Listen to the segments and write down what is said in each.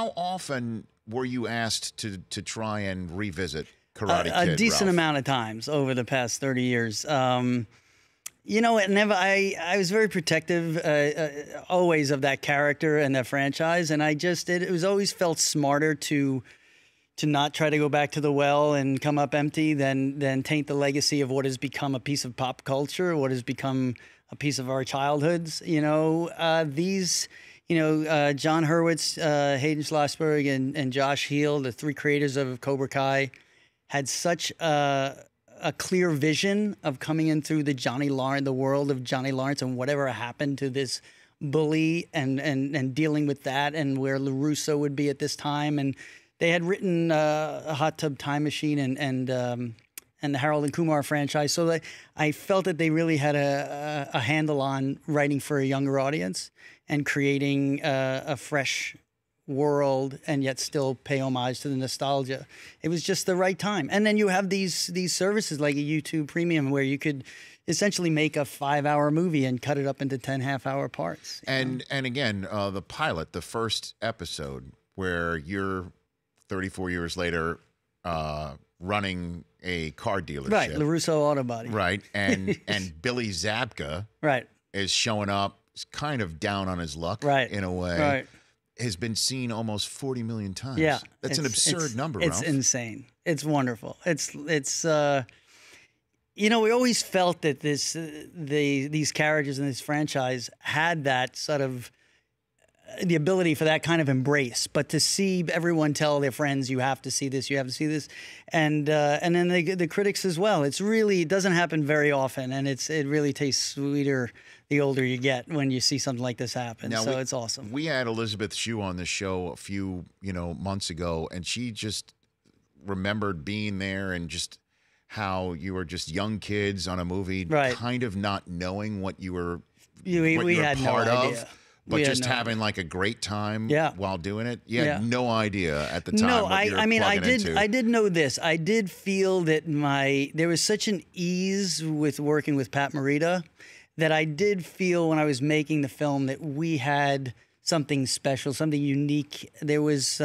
how often were you asked to try and revisit Karate Kid? A decent Ralph? amount of times over the past 30 years. You know, I was very protective always of that character and that franchise, and it was always felt smarter to not try to go back to the well and come up empty than taint the legacy of what has become a piece of pop culture, what has become a piece of our childhoods. You know, John Hurwitz, Hayden Schlossberg, and Josh Heel, the three creators of Cobra Kai, had such a clear vision of coming in through the world of Johnny Lawrence and whatever happened to this bully and dealing with that and where LaRusso would be at this time. And they had written a Hot Tub Time Machine and the Harold and Kumar franchise. So I felt that they really had a handle on writing for a younger audience and creating a fresh world and yet still pay homage to the nostalgia. It was just the right time. And then you have these services like a YouTube Premium where you could essentially make a 5-hour movie and cut it up into 10 half-hour parts. And again, the pilot, the first episode where you're 34 years later running a car dealership. Right, LaRusso Auto Body. Right, and Billy Zabka is showing up kind of down on his luck in a way. Right. Has been seen almost 40 million times. Yeah. That's an absurd number, It's Ralph. insane. It's wonderful. It's you know, we always felt that these characters in this franchise had that sort of the ability for that kind of embrace, but to see everyone tell their friends, you have to see this, you have to see this, and then the critics as well. It doesn't happen very often, and it really tastes sweeter the older you get when you see something like this happen. Now, it's awesome. We had Elizabeth Shue on the show a few months ago, and she just remembered being there and just how you were just young kids on a movie, kind of not knowing what you were we had part no of. idea. But just having like a great time while doing it. You had no idea at the time. No, what you were I mean, I into. did know this. I did feel that there was such an ease with working with Pat Morita that I did feel when I was making the film that we had something special, something unique. There was,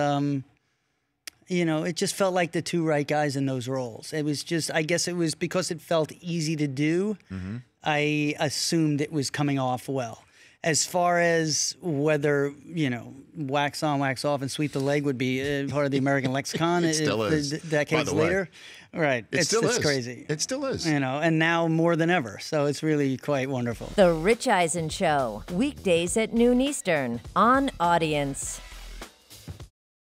it just felt like the two right guys in those roles. It was just, I guess it was because it felt easy to do. Mm-hmm. I assumed it was coming off well. As far as whether, wax on, wax off, and sweep the leg would be part of the American lexicon it still is. Decades later. Right. It's crazy. It still is. And now more than ever. So it's really quite wonderful. The Rich Eisen Show, weekdays at noon Eastern on Audience.